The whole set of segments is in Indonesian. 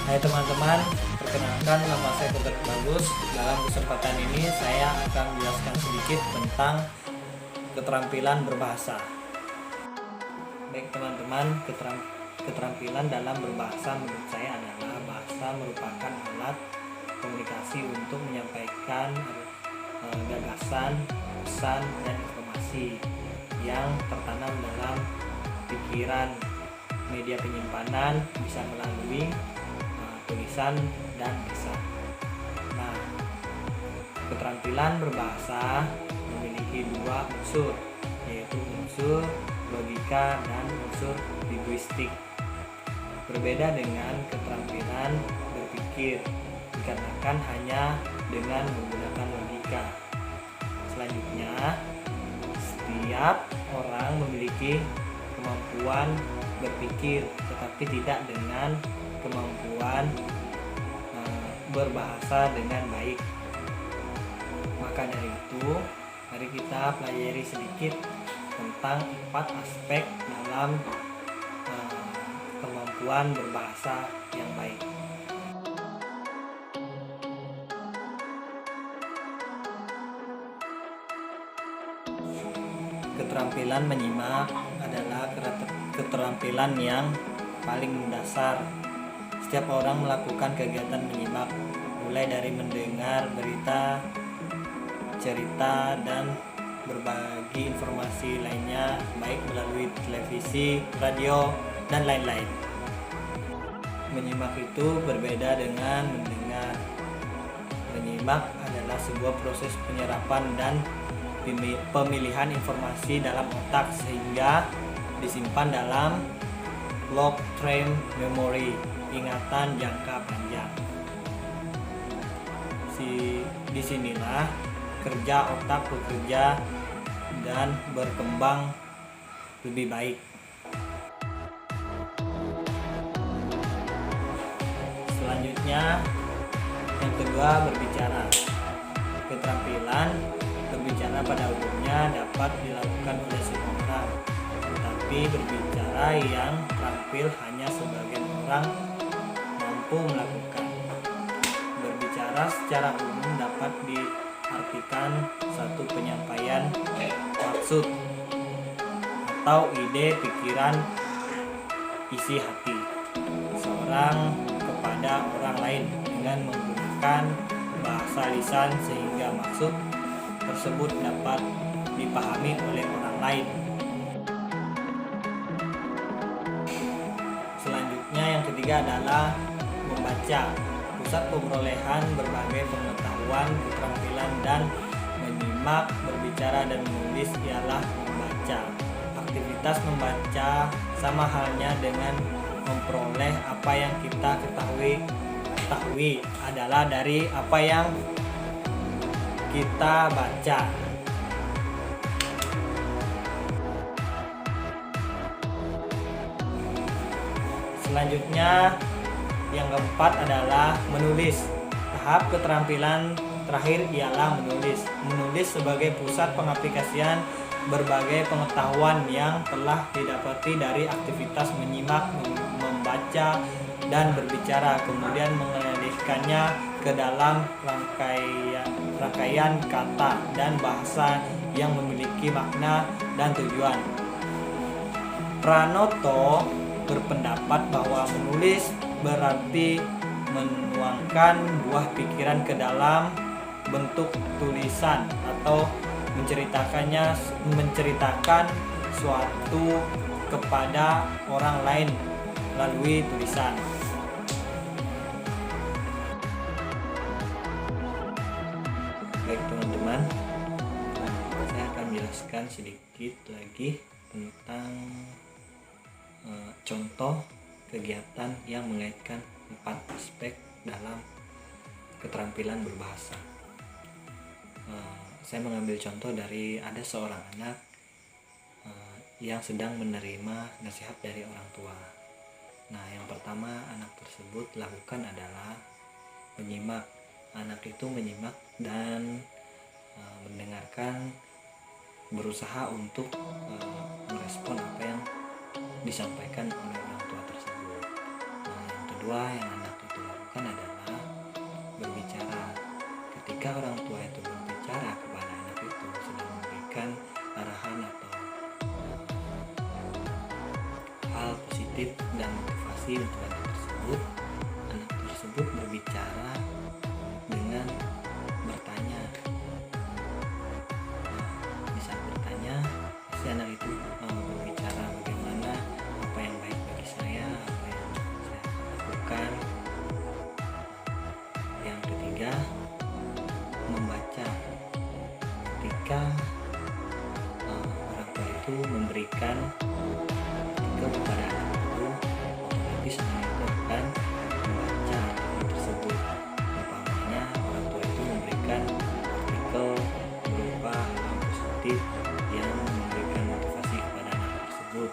Hai teman-teman, perkenalkan nama saya Dr. Bagus. Dalam kesempatan ini saya akan menjelaskan sedikit tentang keterampilan berbahasa. Baik teman-teman, keterampilan dalam berbahasa menurut saya adalah bahasa merupakan alat komunikasi untuk menyampaikan gagasan, pesan, dan informasi yang tertanam dalam pikiran. Media penyimpanan bisa melalui tulisan dan lisan. Nah, keterampilan berbahasa memiliki dua unsur, yaitu unsur logika dan unsur linguistik. Berbeda dengan keterampilan berpikir, dikarenakan hanya dengan menggunakan logika. Selanjutnya, setiap orang memiliki kemampuan berpikir, tetapi tidak dengan kemampuan berbahasa dengan baik. Maka dari itu, mari kita pelajari sedikit tentang 4 aspek dalam kemampuan berbahasa yang baik. Keterampilan menyimak adalah keterampilan yang paling mendasar. Setiap orang melakukan kegiatan menyimak, mulai dari mendengar berita, cerita, dan berbagi informasi lainnya, baik melalui televisi, radio, dan lain-lain. Menyimak itu berbeda dengan mendengar. Menyimak adalah sebuah proses penyerapan dan pemilihan informasi dalam otak sehingga disimpan dalam long term memory, ingatan jangka panjang. Disinilah kerja otak bekerja dan berkembang lebih baik. Selanjutnya, yang kedua, berbicara. Keterampilan berbicara pada umumnya dapat dilakukan oleh semua orang, tetapi berbicara yang terampil hanya sebagian orang mampu melakukan. Berbicara secara umum dapat diartikan satu penyampaian maksud atau ide, pikiran, isi hati seorang kepada orang lain dengan menggunakan bahasa lisan sehingga maksud tersebut dapat dipahami oleh orang lain. Selanjutnya, yang ketiga adalah membaca. Pusat perolehan berbagai pengetahuan, keterampilan, dan menyimak, berbicara, dan menulis ialah membaca. Aktivitas membaca sama halnya dengan memperoleh apa yang kita ketahui adalah dari apa yang kita baca. Selanjutnya, yang keempat adalah menulis. Tahap keterampilan terakhir ialah menulis. Menulis sebagai pusat pengaplikasian berbagai pengetahuan yang telah didapati dari aktivitas menyimak, membaca, dan berbicara, kemudian mengalihkannya ke dalam rangkaian kata dan bahasa yang memiliki makna dan tujuan. Pranoto berpendapat bahwa menulis berarti menuangkan buah pikiran ke dalam bentuk tulisan atau menceritakan suatu kepada orang lain melalui tulisan. Baik teman-teman, saya akan menjelaskan sedikit lagi tentang contoh kegiatan yang mengaitkan 4 aspek dalam keterampilan berbahasa. Saya mengambil contoh dari ada seorang anak yang sedang menerima nasihat dari orang tua. Nah, yang pertama anak tersebut lakukan adalah menyimak. Anak itu menyimak dan mendengarkan, berusaha untuk merespon apa yang disampaikan oleh orang tua kedua yang anak itu lakukan adalah berbicara. Ketika orang tua itu berbicara kepada anak itu, sedang memberikan arahan atau hal positif dan motivasi untuk anak tersebut berbicara dengan bertanya. Di saat bertanya, pasti anak itu berbicara bagaimana apa yang baik bagi saya, apa yang saya lakukan. Yang ketiga, membaca. Ketika orang tua itu memberikan kepada anak itu, otomatis anak itu akan membaca artikel tersebut. Umpamanya orang tua itu memberikan artikel berupa hal positif yang memberikan motivasi kepada anak tersebut.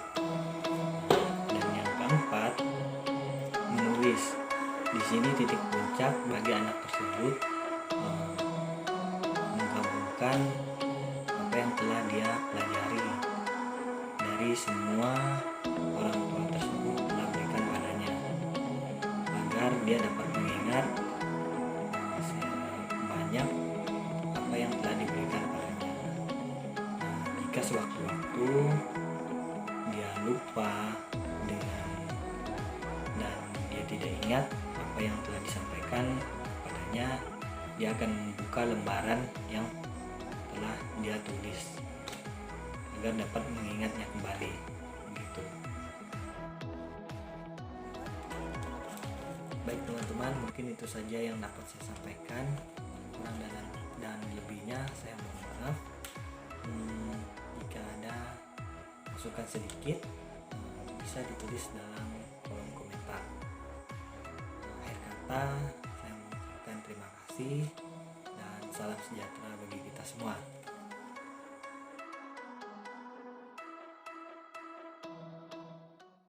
Dan yang keempat, menulis. Di sini titik puncak bagi anak tersebut menggabungkan apa yang telah dia pelajari dari semua orang tua tersebut telah berikan padanya, agar dia dapat mengingat banyak apa yang telah diberikan padanya. Jika sewaktu-waktu dia lupa dan dia tidak ingat apa yang telah disampaikan padanya, dia akan membuka lembaran yang telah dia tulis agar dapat mengingatnya kembali. Begitu. Baik teman-teman, mungkin itu saja yang dapat saya sampaikan. Kurang dan lebihnya saya mohon maaf. Jika ada masukan sedikit, bisa ditulis dalam kolom komentar. Akhir kata, saya mengucapkan terima kasih dan salam sejahtera bagi kita semua.